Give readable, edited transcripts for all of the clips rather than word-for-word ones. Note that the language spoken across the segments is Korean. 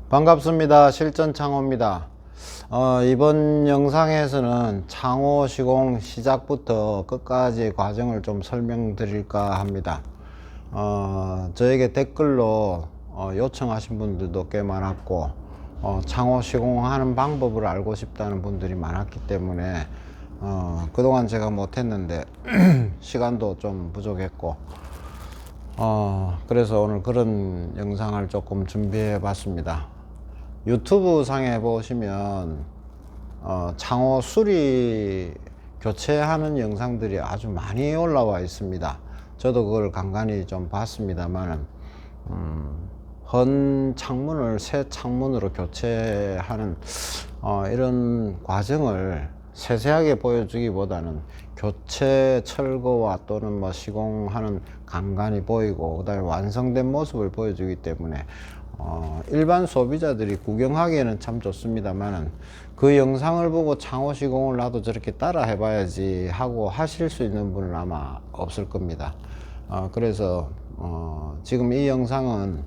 반갑습니다. 실전창호입니다. 이번 영상에서는 창호 시공 시작부터 끝까지 과정을 좀 설명드릴까 합니다. 저에게 댓글로 요청하신 분들도 꽤 많았고, 창호 시공하는 방법을 알고 싶다는 분들이 많았기 때문에 그동안 제가 못했는데 시간도 좀 부족했고, 그래서 오늘 그런 영상을 조금 준비해 봤습니다. 유튜브 상에 보시면 창호 수리 교체하는 영상들이 아주 많이 올라와 있습니다. 저도 그걸 간간히 좀 봤습니다만 헌 창문을 새 창문으로 교체하는 이런 과정을 세세하게 보여주기보다는 교체 철거와 또는 뭐 시공하는 간간히 보이고, 그 다음에 완성된 모습을 보여주기 때문에 일반 소비자들이 구경하기에는 참 좋습니다만, 그 영상을 보고 창호 시공을 나도 저렇게 따라 해봐야지 하고 하실 수 있는 분은 아마 없을 겁니다. 그래서 지금 이 영상은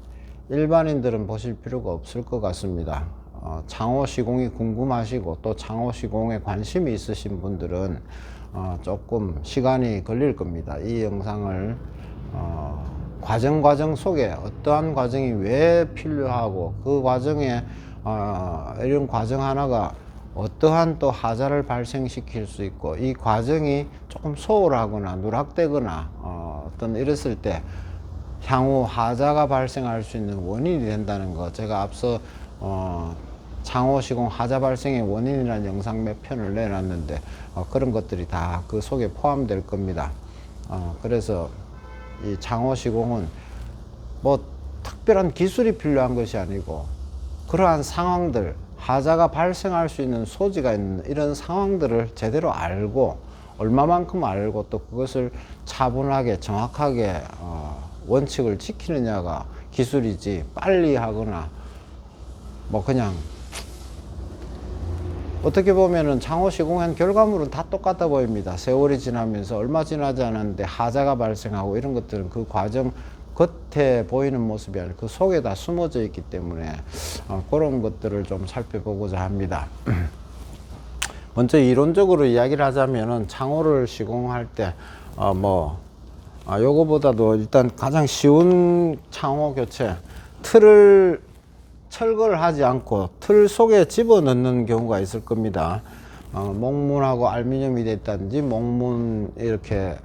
일반인들은 보실 필요가 없을 것 같습니다. 창호 시공이 궁금하시고 또 창호 시공에 관심이 있으신 분들은 조금 시간이 걸릴 겁니다. 이 영상을 과정 속에 어떠한 과정이 왜 필요하고, 그 과정에 이런 과정 하나가 어떠한 또 하자를 발생시킬 수 있고, 이 과정이 조금 소홀하거나 누락되거나 어떤 이랬을 때 향후 하자가 발생할 수 있는 원인이 된다는 거, 제가 앞서 창호 시공 하자 발생의 원인이라는 영상 몇 편을 내놨는데 그런 것들이 다 그 속에 포함될 겁니다. 그래서 이 창호 시공은 뭐 특별한 기술이 필요한 것이 아니고, 그러한 상황들, 하자가 발생할 수 있는 소지가 있는 이런 상황들을 제대로 알고, 얼마만큼 알고 또 그것을 차분하게 정확하게 원칙을 지키느냐가 기술이지, 빨리 하거나 뭐 그냥 어떻게 보면은 창호 시공한 결과물은 다 똑같아 보입니다. 세월이 지나면서 얼마 지나지 않았는데 하자가 발생하고, 이런 것들은 그 과정 겉에 보이는 모습이 아니라 그 속에 다 숨어져 있기 때문에 그런 것들을 좀 살펴보고자 합니다. 먼저 이론적으로 이야기를 하자면은 창호를 시공할 때 요거보다도 일단 가장 쉬운 창호 교체, 틀을 철거를 하지 않고 틀 속에 집어넣는 경우가 있을 겁니다. 목문하고 알루미늄이 됐다든지 목문 이렇게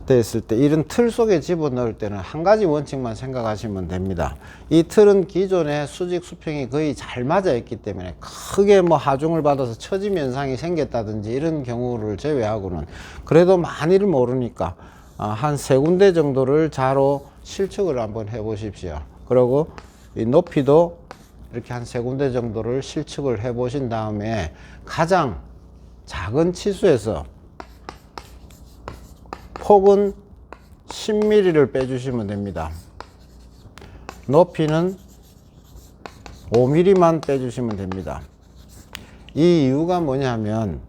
됐을 때, 이런 틀 속에 집어넣을 때는 한 가지 원칙만 생각하시면 됩니다. 이 틀은 기존의 수직 수평이 거의 잘 맞아 있기 때문에 크게 뭐 하중을 받아서 처짐 현상이 생겼다든지 이런 경우를 제외하고는, 그래도 많이를 모르니까 한 세 군데 정도를 자로 실측을 한번 해 보십시오. 그리고 이 높이도 이렇게 한 세 군데 정도를 실측을 해 보신 다음에 가장 작은 치수에서 폭은 10mm를 빼주시면 됩니다. 높이는 5mm만 빼주시면 됩니다. 이 이유가 뭐냐면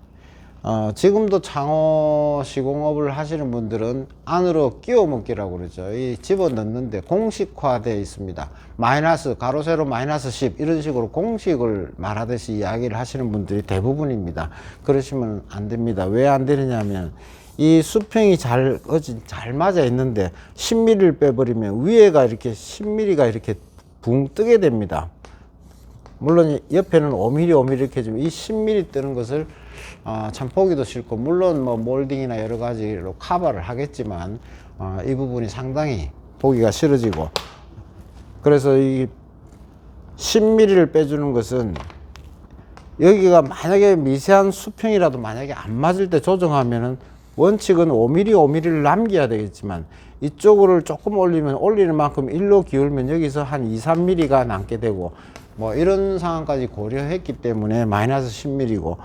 지금도 창호 시공업을 하시는 분들은 안으로 끼워 먹기라고 그러죠. 이 집어넣는데 공식화되어 있습니다. 마이너스, 가로 세로 마이너스 10 이런 식으로 공식을 말하듯이 이야기를 하시는 분들이 대부분입니다. 그러시면 안 됩니다. 왜 안 되느냐면, 이 수평이 잘 맞아 있는데 10mm를 빼버리면 위에가 이렇게 10mm가 이렇게 붕 뜨게 됩니다. 물론 옆에는 5mm 이렇게 좀, 이 10mm 뜨는 것을 참 보기도 싫고, 물론 뭐 몰딩이나 여러 가지로 커버를 하겠지만 이 부분이 상당히 보기가 싫어지고, 그래서 이 10mm를 빼주는 것은, 여기가 만약에 미세한 수평이라도 만약에 안 맞을 때 조정하면은 원칙은 5mm를 남겨야 되겠지만, 이쪽을 조금 올리면 올리는 만큼 일로 기울면 여기서 한 2, 3mm가 남게 되고, 뭐 이런 상황까지 고려했기 때문에 마이너스 10mm고,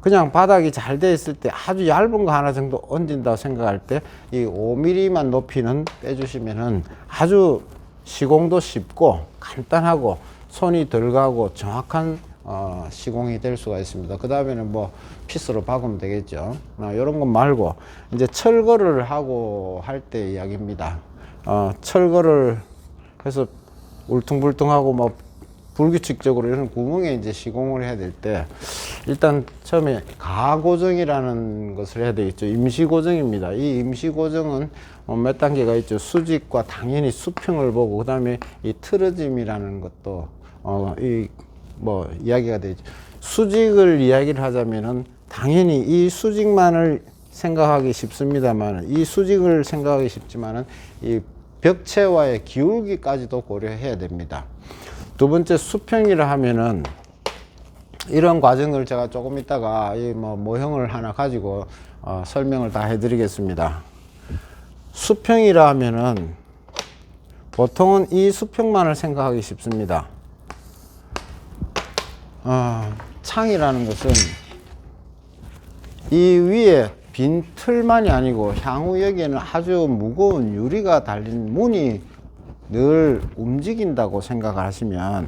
그냥 바닥이 잘 돼 있을 때 아주 얇은 거 하나 정도 얹은다고 생각할 때 이 5mm만 높이는 빼주시면은 아주 시공도 쉽고 간단하고 손이 덜 가고 정확한 시공이 될 수가 있습니다. 그 다음에는 뭐 피스로 박으면 되겠죠. 이런 것 말고 이제 철거를 하고 할 때 이야기입니다. 철거를 해서 울퉁불퉁하고 뭐 불규칙적으로 이런 구멍에 이제 시공을 해야 될 때 일단 처음에 가고정이라는 것을 해야 되겠죠. 임시고정입니다. 이 임시고정은 몇 단계가 있죠. 수직과 당연히 수평을 보고 그 다음에 이 틀어짐이라는 것도 이 뭐 이야기가 되죠. 수직을 이야기를 하자면은 당연히 이 수직만을 생각하기 쉽습니다만 이 수직을 생각하기 쉽지만은 이 벽체와의 기울기까지도 고려해야 됩니다. 두 번째 수평이라 하면은 이런 과정을 제가 조금 있다가 이 뭐 모형을 하나 가지고 설명을 다 해드리겠습니다. 수평이라 하면은 보통은 이 수평만을 생각하기 쉽습니다. 창이라는 것은 이 위에 빈 틀만이 아니고 향후 여기에는 아주 무거운 유리가 달린 문이 늘 움직인다고 생각을 하시면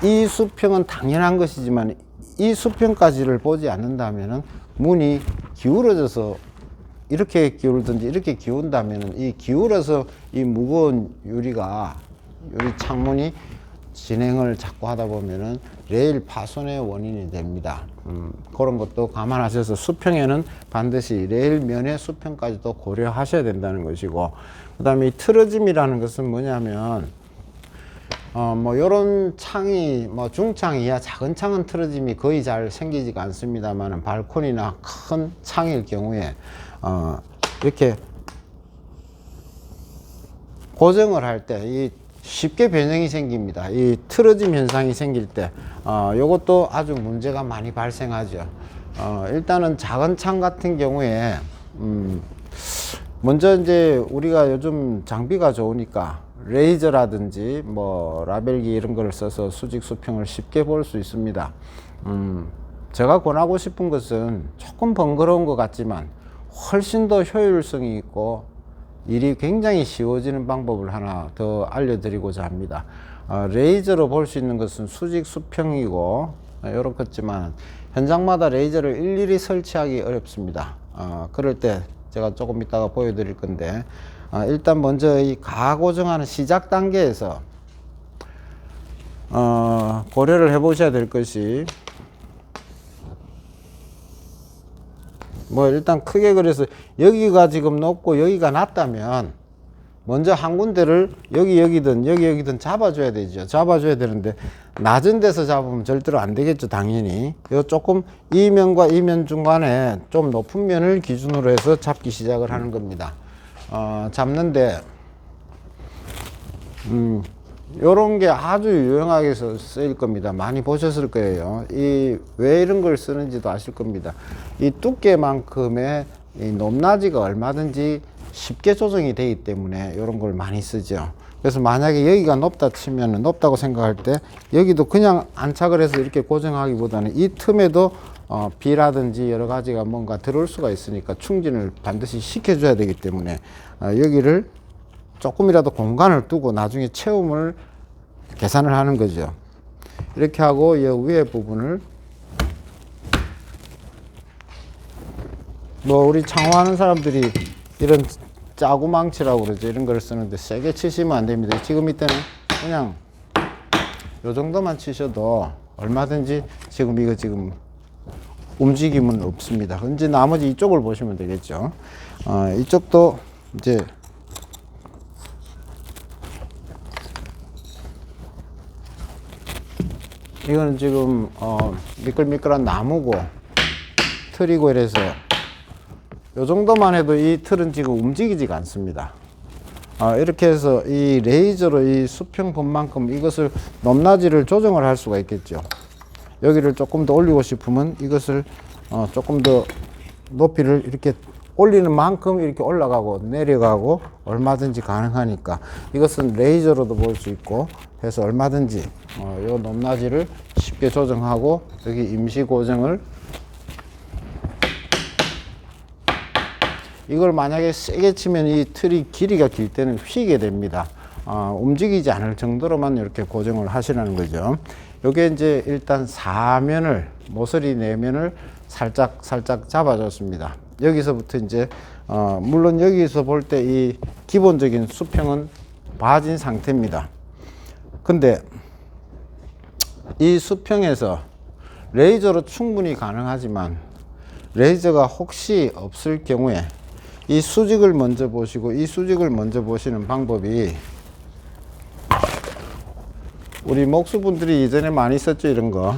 이 수평은 당연한 것이지만 이 수평까지를 보지 않는다면 문이 기울어져서 이렇게 기울든지 이렇게 기운다면 이 기울어서 이 무거운 유리 창문이 진행을 자꾸 하다 보면은 레일 파손의 원인이 됩니다. 그런 것도 감안하셔서 수평에는 반드시 레일 면의 수평까지도 고려하셔야 된다는 것이고, 그 다음에 이 틀어짐이라는 것은 뭐냐면 뭐 요런 창이 뭐 중창 이하 작은 창은 틀어짐이 거의 잘 생기지가 않습니다만 발코니나 큰 창일 경우에 이렇게 고정을 할 때 이 쉽게 변형이 생깁니다. 이 틀어짐 현상이 생길 때 요것도 아주 문제가 많이 발생하죠. 일단은 작은 창 같은 경우에 먼저 이제 우리가 요즘 장비가 좋으니까 레이저라든지 뭐 라벨기 이런 걸 써서 수직 수평을 쉽게 볼 수 있습니다. 제가 권하고 싶은 것은 조금 번거로운 것 같지만 훨씬 더 효율성이 있고 일이 굉장히 쉬워지는 방법을 하나 더 알려드리고자 합니다. 레이저로 볼 수 있는 것은 수직 수평이고 이렇겠지만 현장마다 레이저를 일일이 설치하기 어렵습니다. 그럴 때 제가 조금 이따가 보여드릴 건데 일단 먼저 이 가고정하는 시작 단계에서 고려를 해 보셔야 될 것이 뭐 일단 크게 그래서 여기가 지금 높고 여기가 낮다면 먼저 한 군데를 여기든 잡아줘야 되죠. 잡아줘야 되는데 낮은 데서 잡으면 절대로 안 되겠죠. 당연히 요 조금 이 면과 이 면 중간에 좀 높은 면을 기준으로 해서 잡기 시작을 하는 겁니다. 잡는데 요런 게 아주 유용하게 쓰일 겁니다. 많이 보셨을 거예요. 왜 이런 걸 쓰는지도 아실 겁니다. 이 두께만큼의 이 높낮이가 얼마든지 쉽게 조정이 되기 때문에 이런 걸 많이 쓰죠. 그래서 만약에 여기가 높다 치면 높다고 생각할 때 여기도 그냥 안착을 해서 이렇게 고정하기보다는 이 틈에도 비라든지 여러 가지가 뭔가 들어올 수가 있으니까 충진을 반드시 시켜줘야 되기 때문에 여기를 조금이라도 공간을 두고 나중에 채움을 계산을 하는 거죠. 이렇게 하고 이 위에 부분을 뭐 우리 창호하는 사람들이 이런 짜구망치라고 그러죠. 이런 걸 쓰는데 세게 치시면 안 됩니다. 지금 이때는 그냥 요 정도만 치셔도 얼마든지 지금 움직임은 없습니다. 이제 나머지 이쪽을 보시면 되겠죠. 이쪽도 이제 이거는 지금 미끌미끌한 나무고 틀이고 이래서 요 정도만 해도 이 틀은 지금 움직이지가 않습니다. 이렇게 해서 이 레이저로 이 수평범만큼 이것을 높낮이를 조정을 할 수가 있겠죠. 여기를 조금 더 올리고 싶으면 이것을 조금 더 높이를 이렇게 올리는 만큼 이렇게 올라가고 내려가고 얼마든지 가능하니까 이것은 레이저로도 볼 수 있고 해서 얼마든지 요 높낮이를 쉽게 조정하고 여기 임시 고정을 이걸 만약에 세게 치면 이 틀이 길이가 길 때는 휘게 됩니다. 움직이지 않을 정도로만 이렇게 고정을 하시라는 거죠. 요게 이제 일단 사면을 모서리 내면을 살짝 잡아줬습니다. 여기서부터 이제 물론 여기서 볼 때 이 기본적인 수평은 봐진 상태입니다. 근데 이 수평에서 레이저로 충분히 가능하지만 레이저가 혹시 없을 경우에 이 수직을 먼저 보시고, 이 수직을 먼저 보시는 방법이, 우리 목수분들이 이전에 많이 썼죠. 이런 거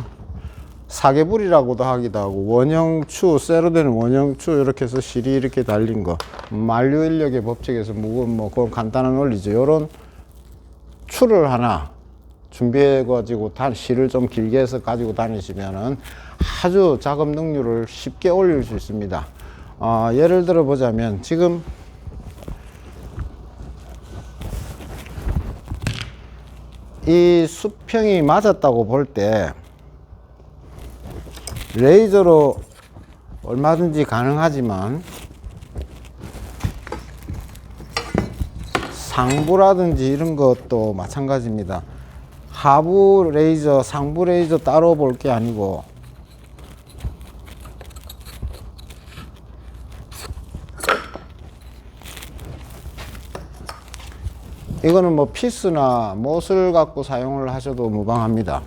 사계불이라고도 하기도 하고, 원형추, 쇠로 된 원형추 이렇게 해서 실이 이렇게 달린 거, 만류인력의 법칙에서 뭐 그건 간단한 원리죠. 요런 추를 하나 준비해 가지고 실을 좀 길게 해서 가지고 다니시면은 아주 작업 능률을 쉽게 올릴 수 있습니다. 예를 들어 보자면, 지금 이 수평이 맞았다고 볼 때 레이저로 얼마든지 가능하지만 상부라든지 이런 것도 마찬가지입니다. 하부 레이저, 상부 레이저 따로 볼 게 아니고, 이거는 뭐 피스나 못을 갖고 사용을 하셔도 무방합니다.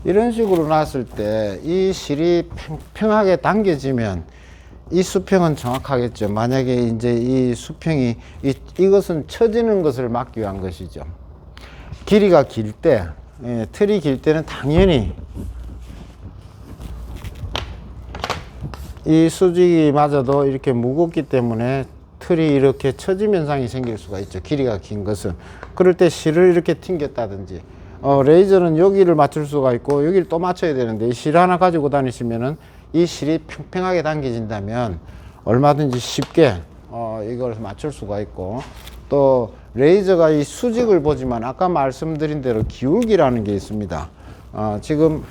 이런 식으로 놨을 때 이 실이 팽팽하게 당겨지면 이 수평은 정확하겠죠. 만약에 이제 이 수평이 이것은 처지는 것을 막기 위한 것이죠. 길이가 길 때, 틀이 길 때는 당연히 이 수직이 맞아도 이렇게 무겁기 때문에 틀이 이렇게 처짐 현상이 생길 수가 있죠. 길이가 긴 것은. 그럴 때 실을 이렇게 튕겼다든지, 레이저는 여기를 맞출 수가 있고 여기를 또 맞춰야 되는데, 이 실 하나 가지고 다니시면은 이 실이 팽팽하게 당겨진다면 얼마든지 쉽게 이걸 맞출 수가 있고, 또 레이저가 이 수직을 보지만 아까 말씀드린 대로 기울기라는 게 있습니다. 지금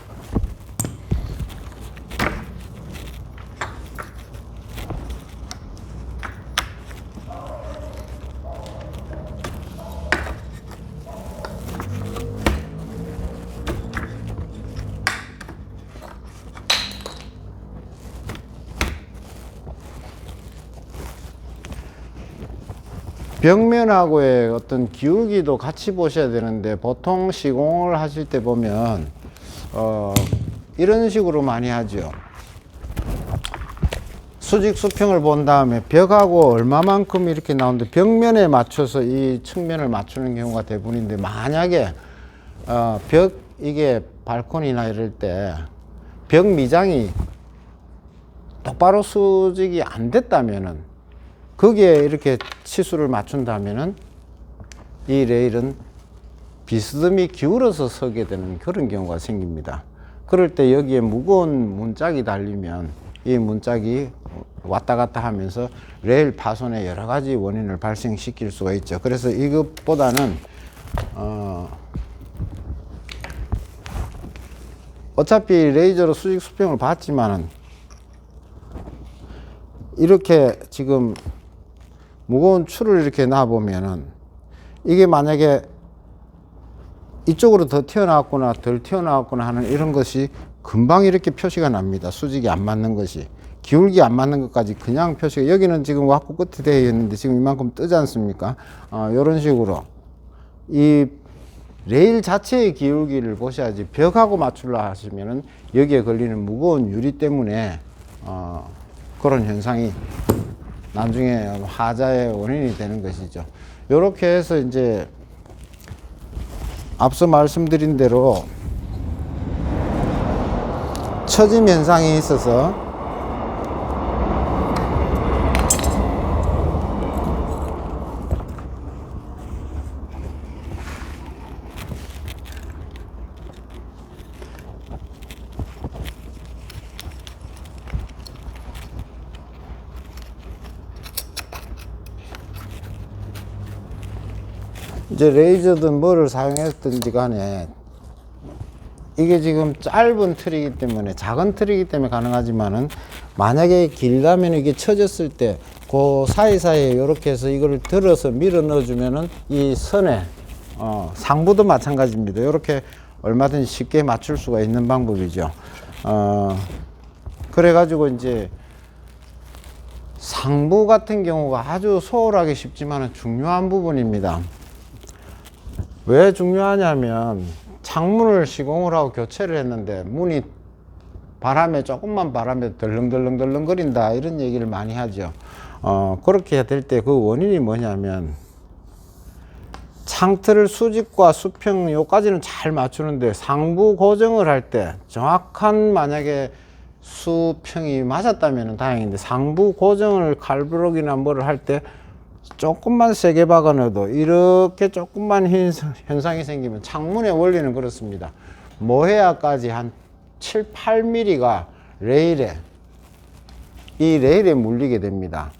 벽면하고의 어떤 기울기도 같이 보셔야 되는데, 보통 시공을 하실 때 보면 이런 식으로 많이 하죠. 수직 수평을 본 다음에 벽하고 얼마만큼 이렇게 나오는데 벽면에 맞춰서 이 측면을 맞추는 경우가 대부분인데, 만약에 이게 발코니나 이럴 때 벽 미장이 똑바로 수직이 안 됐다면은, 거기에 이렇게 치수를 맞춘다면은 이 레일은 비스듬히 기울어서 서게 되는 그런 경우가 생깁니다. 그럴 때 여기에 무거운 문짝이 달리면 이 문짝이 왔다 갔다 하면서 레일 파손의 여러 가지 원인을 발생시킬 수가 있죠. 그래서 이것보다는 어차피 레이저로 수직 수평을 봤지만은, 이렇게 지금 무거운 추를 이렇게 놔보면은 이게 만약에 이쪽으로 더 튀어나왔거나 덜 튀어나왔거나 하는 이런 것이 금방 이렇게 표시가 납니다. 수직이 안 맞는 것이, 기울기 안 맞는 것까지 그냥 표시가, 여기는 지금 왁구 끝이 되어 있는데 지금 이만큼 뜨지 않습니까? 이런 식으로 이 레일 자체의 기울기를 보셔야지, 벽하고 맞추려 하시면은 여기에 걸리는 무거운 유리 때문에 그런 현상이 나중에 하자의 원인이 되는 것이죠. 이렇게 해서 이제 앞서 말씀드린 대로 처짐 현상이 있어서 이제 레이저든 뭐를 사용했든지 간에 이게 지금 짧은 틀이기 때문에, 작은 틀이기 때문에 가능하지만은, 만약에 길다면 이게 쳐졌을 때 그 사이사이에 이렇게 해서 이걸 들어서 밀어 넣어주면은 이 선에 상부도 마찬가지입니다. 이렇게 얼마든지 쉽게 맞출 수가 있는 방법이죠. 그래가지고 이제 상부 같은 경우가 아주 소홀하기 쉽지만 중요한 부분입니다. 왜 중요하냐면, 창문을 시공을 하고 교체를 했는데 문이 조금만 바람에 덜렁덜렁 거린다, 이런 얘기를 많이 하죠. 그렇게 될 때 그 원인이 뭐냐면, 창틀을 수직과 수평 요까지는 잘 맞추는데 상부 고정을 할 때 정확한, 만약에 수평이 맞았다면 다행인데, 상부 고정을 칼부럭이나 뭐를 할 때 조금만 세게 박아 넣어도 이렇게 조금만 현상이 생기면, 창문의 원리는 그렇습니다. 모해야까지 한 7, 8mm가 이 레일에 물리게 됩니다.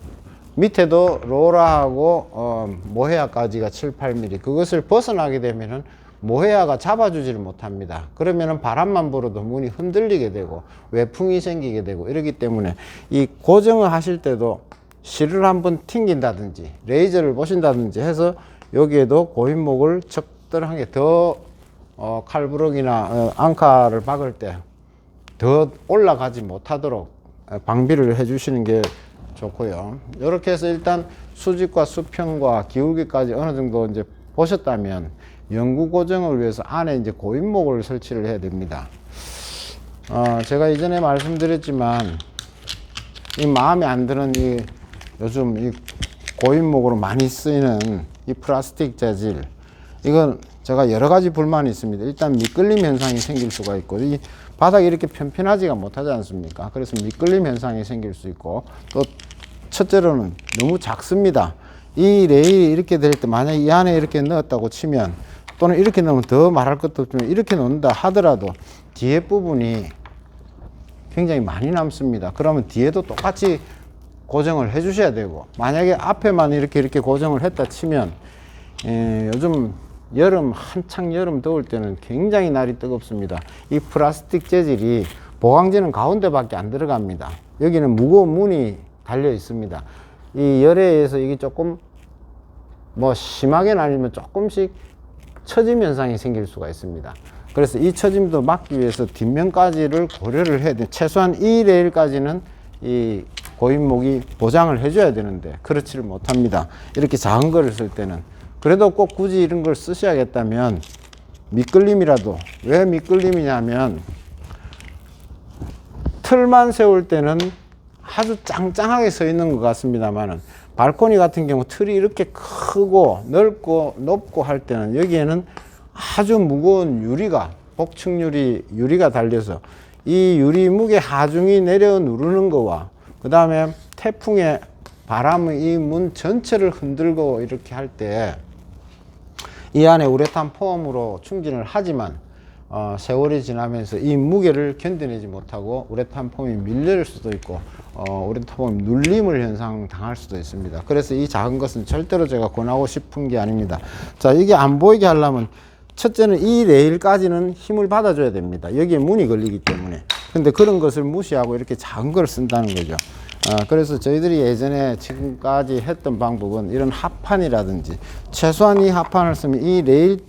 밑에도 로라하고 모해야까지가 7, 8mm, 그것을 벗어나게 되면은 모해야가 잡아주지를 못합니다. 그러면은 바람만 불어도 문이 흔들리게 되고 외풍이 생기게 되고 이러기 때문에, 이 고정을 하실 때도 실을 한번 튕긴다든지 레이저를 보신다든지 해서 여기에도 고인목을 적절하게 더 칼부럭이나 앙카를 박을 때 더 올라가지 못하도록 방비를 해 주시는 게 좋고요. 이렇게 해서 일단 수직과 수평과 기울기까지 어느 정도 이제 보셨다면, 영구 고정을 위해서 안에 이제 고인목을 설치를 해야 됩니다. 제가 이전에 말씀드렸지만, 이 마음에 안 드는 요즘 이 고인목으로 많이 쓰이는 이 플라스틱 재질, 이건 제가 여러 가지 불만이 있습니다. 일단 미끌림 현상이 생길 수가 있고, 이 바닥이 이렇게 편편하지가 못하지 않습니까? 그래서 미끌림 현상이 생길 수 있고, 또 첫째로는 너무 작습니다. 이 레일이 이렇게 될 때, 만약 이 안에 이렇게 넣었다고 치면, 또는 이렇게 넣으면 더 말할 것도 없지만, 이렇게 놓는다 하더라도 뒤에 부분이 굉장히 많이 남습니다. 그러면 뒤에도 똑같이 고정을 해 주셔야 되고, 만약에 앞에만 이렇게 고정을 했다 치면, 요즘 한창 여름 더울 때는 굉장히 날이 뜨겁습니다. 이 플라스틱 재질이, 보강제는 가운데밖에 안 들어갑니다. 여기는 무거운 문이 달려 있습니다. 이 열에 의해서 이게 조금 심하게는 아니면 조금씩 처짐 현상이 생길 수가 있습니다. 그래서 이 처짐도 막기 위해서 뒷면까지를 고려를 해야 돼요. 최소한 이 레일까지는 이 고인목이 보장을 해줘야 되는데 그렇지를 못합니다. 이렇게 작은 거를 쓸 때는. 그래도 꼭 굳이 이런 걸 쓰셔야겠다면, 미끌림이라도, 왜 미끌림이냐면, 틀만 세울 때는 아주 짱짱하게 서 있는 것 같습니다만은, 발코니 같은 경우 틀이 이렇게 크고 넓고 높고 할 때는 여기에는 아주 무거운 유리가 달려서 이 유리 무게 하중이 내려 누르는 거와, 그 다음에 태풍의 바람이 이 문 전체를 흔들고 이렇게 할 때 이 안에 우레탄 폼으로 충진을 하지만 세월이 지나면서 이 무게를 견뎌내지 못하고 우레탄 폼이 밀릴 수도 있고 우레탄 폼이 눌림을 현상 당할 수도 있습니다. 그래서 이 작은 것은 절대로 제가 권하고 싶은 게 아닙니다. 자, 이게 안 보이게 하려면 첫째는 이 레일까지는 힘을 받아줘야 됩니다. 여기에 문이 걸리기 때문에. 근데 그런 것을 무시하고 이렇게 작은 걸 쓴다는 거죠. 그래서 저희들이 예전에 지금까지 했던 방법은 이런 합판이라든지, 최소한 이 합판을 쓰면 이 레일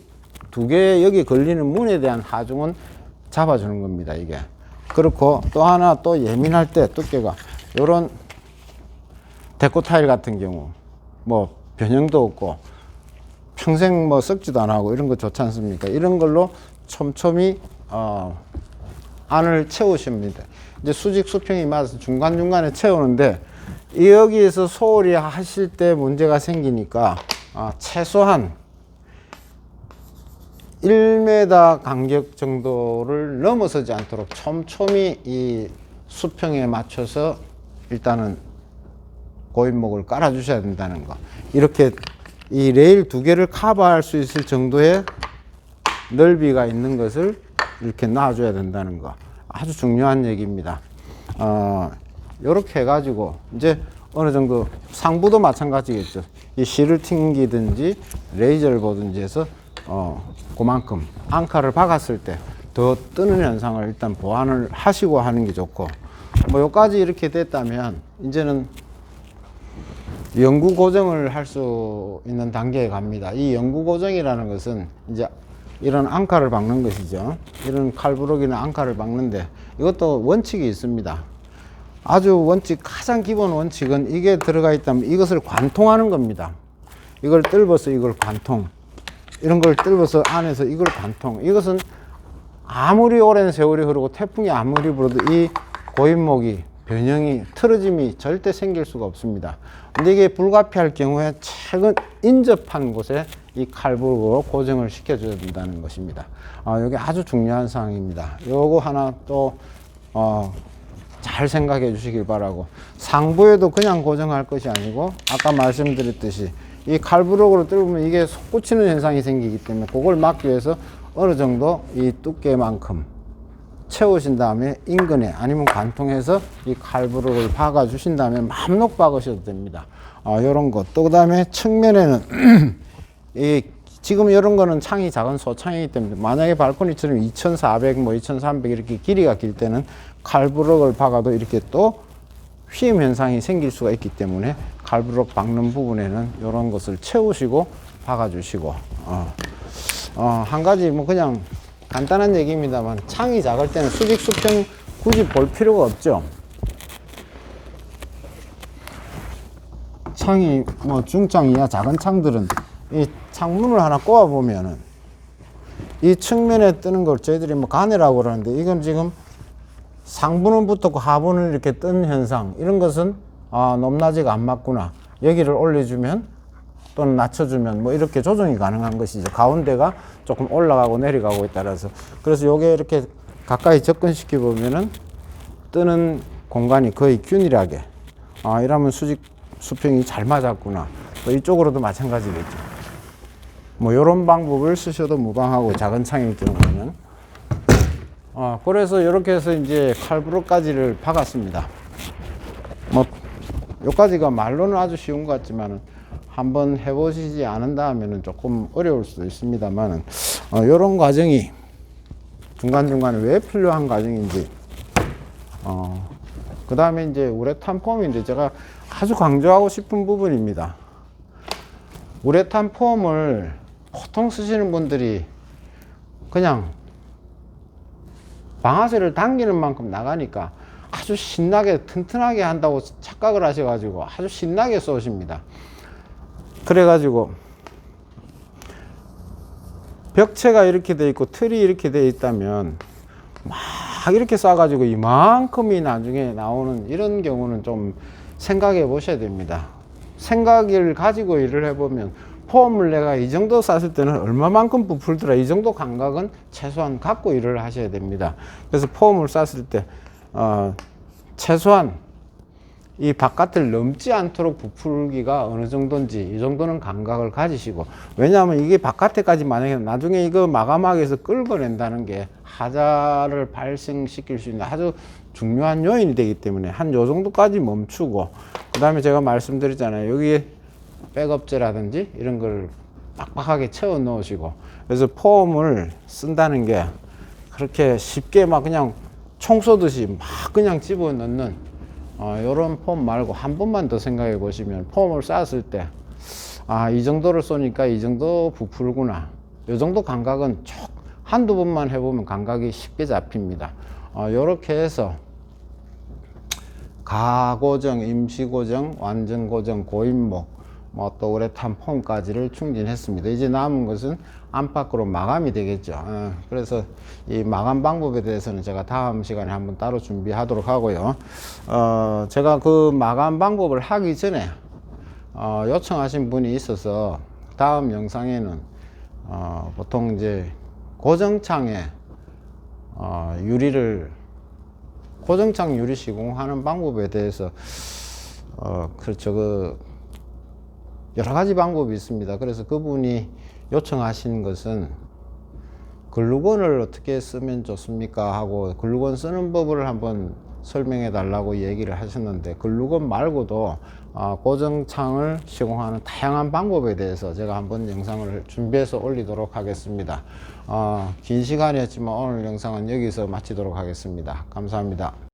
두 개 여기 걸리는 문에 대한 하중은 잡아주는 겁니다, 이게. 그렇고 또 하나 또 예민할 때 두께가, 요런 데코 타일 같은 경우 변형도 없고 평생 썩지도 안 하고 이런 거 좋지 않습니까? 이런 걸로 촘촘히 안을 채우십니다. 이제 수직 수평이 맞아서 중간중간에 채우는데, 여기에서 소홀히 하실 때 문제가 생기니까 최소한 1m 간격 정도를 넘어서지 않도록 촘촘히 이 수평에 맞춰서 일단은 고인목을 깔아 주셔야 된다는 거. 이렇게 이 레일 두 개를 커버할 수 있을 정도의 넓이가 있는 것을 이렇게 놔줘야 된다는 거. 아주 중요한 얘기입니다. 이렇게 해가지고 이제 어느 정도 상부도 마찬가지겠죠. 이 실을 튕기든지 레이저를 보든지 해서 그만큼 앙카를 박았을 때 더 뜨는 현상을 일단 보완을 하시고 하는 게 좋고, 뭐 요까지 이렇게 됐다면 이제는 영구 고정을 할 수 있는 단계에 갑니다. 이 영구 고정이라는 것은 이제 이런 앙카를 박는 것이죠. 이런 칼부러기는 앙카를 박는데 이것도 원칙이 있습니다. 아주 가장 기본 원칙은 이게 들어가 있다면 이것을 관통하는 겁니다. 이걸 뜰어서 이걸 관통, 이런 걸 뜰어서 안에서 이걸 관통. 이것은 아무리 오랜 세월이 흐르고 태풍이 아무리 불어도 이 고인목이 변형이 틀어짐이 절대 생길 수가 없습니다. 근데 이게 불가피할 경우에 최근 인접한 곳에 이 칼부로 고정을 시켜줘야 된다는 것입니다. 이게 아주 중요한 사항입니다. 요거 하나 또 잘 생각해 주시길 바라고, 상부에도 그냥 고정할 것이 아니고 아까 말씀드렸듯이 이 칼부럭으로 뚫으면 이게 솟구치는 현상이 생기기 때문에 그걸 막기 위해서 어느 정도 이 두께만큼 채우신 다음에 인근에 아니면 관통해서 이 칼부럭을 박아 주신 다음에 맘록 박으셔도 됩니다. 요런 것. 또 그 다음에 측면에는 이 지금 이런 거는 창이 작은 소창이기 때문에 만약에 발코니처럼 2400 뭐 2300 이렇게 길이가 길 때는 칼부럭을 박아도 이렇게 또 휘임 현상이 생길 수가 있기 때문에 칼부럭 박는 부분에는 이런 것을 채우시고 박아 주시고, 한 가지 뭐 그냥 간단한 얘기입니다만, 창이 작을 때는 수직 수평 굳이 볼 필요가 없죠. 창이 뭐 중창 이하 작은 창들은 이 창문을 하나 꼽아 보면은 이 측면에 뜨는 걸 저희들이 뭐 가내라고 그러는데, 이건 지금 상부는 붙었고 하부는 이렇게 뜬 현상, 이런 것은 높낮이가 안 맞구나, 여기를 올려주면 또는 낮춰주면 뭐 이렇게 조정이 가능한 것이죠. 가운데가 조금 올라가고 내려가고에 따라서. 그래서 요게 이렇게 가까이 접근시켜 보면은 뜨는 공간이 거의 균일하게, 이러면 수직 수평이 잘 맞았구나. 또 이쪽으로도 마찬가지겠죠. 뭐 요런 방법을 쓰셔도 무방하고, 작은 창일 경우는. 그래서 이렇게 해서 이제 칼부럭까지를 박았습니다. 뭐 요까지가 말로는 아주 쉬운 것 같지만은 한번 해보시지 않은다 하면은 조금 어려울 수도 있습니다만은, 요런 과정이 중간중간에 왜 필요한 과정인지, 그 다음에 이제 우레탄 폼인데 제가 아주 강조하고 싶은 부분입니다. 우레탄 폼을 보통 쓰시는 분들이 그냥 방아쇠를 당기는 만큼 나가니까 아주 신나게 튼튼하게 한다고 착각을 하셔가지고 아주 신나게 쏘십니다. 그래가지고 벽체가 이렇게 돼 있고 틀이 이렇게 돼 있다면 막 이렇게 쏴가지고 이만큼이 나중에 나오는 이런 경우는 좀 생각해 보셔야 됩니다. 생각을 가지고 일을 해보면 폼을 내가 이 정도 쐈을 때는 얼마만큼 부풀더라, 이 정도 감각은 최소한 갖고 일을 하셔야 됩니다. 그래서 폼을 쐈을 때 최소한 이 바깥을 넘지 않도록 부풀기가 어느 정도인지 이 정도는 감각을 가지시고, 왜냐하면 이게 바깥에까지 만약에 나중에 이거 마감하기 위해서 끌어낸다는 게 하자를 발생시킬 수 있는 아주 중요한 요인이 되기 때문에 한 요 정도까지 멈추고, 그 다음에 제가 말씀드렸잖아요. 여기에 백업제라든지 이런 걸 빡빡하게 채워 넣으시고, 그래서 폼을 쓴다는 게 그렇게 쉽게 막 그냥 총 쏘듯이 막 그냥 집어 넣는 요런 폼 말고 한 번만 더 생각해 보시면, 폼을 쐈을 때 이 정도를 쏘니까 이 정도 부풀구나, 요 정도 감각은 한두 번만 해보면 감각이 쉽게 잡힙니다. 요렇게 해서 가고정, 임시고정, 완전고정, 고인목, 뭐 또 우레탄 폼까지를 충전했습니다. 이제 남은 것은 안팎으로 마감이 되겠죠. 그래서 이 마감 방법에 대해서는 제가 다음 시간에 한번 따로 준비하도록 하고요. 제가 그 마감 방법을 하기 전에 요청하신 분이 있어서 다음 영상에는 보통 이제 고정창에 고정창 유리 시공하는 방법에 대해서 그렇죠. 여러 가지 방법이 있습니다. 그래서 그분이 요청하신 것은 글루건을 어떻게 쓰면 좋습니까 하고 글루건 쓰는 법을 한번 설명해 달라고 얘기를 하셨는데, 글루건 말고도 고정창을 시공하는 다양한 방법에 대해서 제가 한번 영상을 준비해서 올리도록 하겠습니다. 긴 시간이었지만 오늘 영상은 여기서 마치도록 하겠습니다. 감사합니다.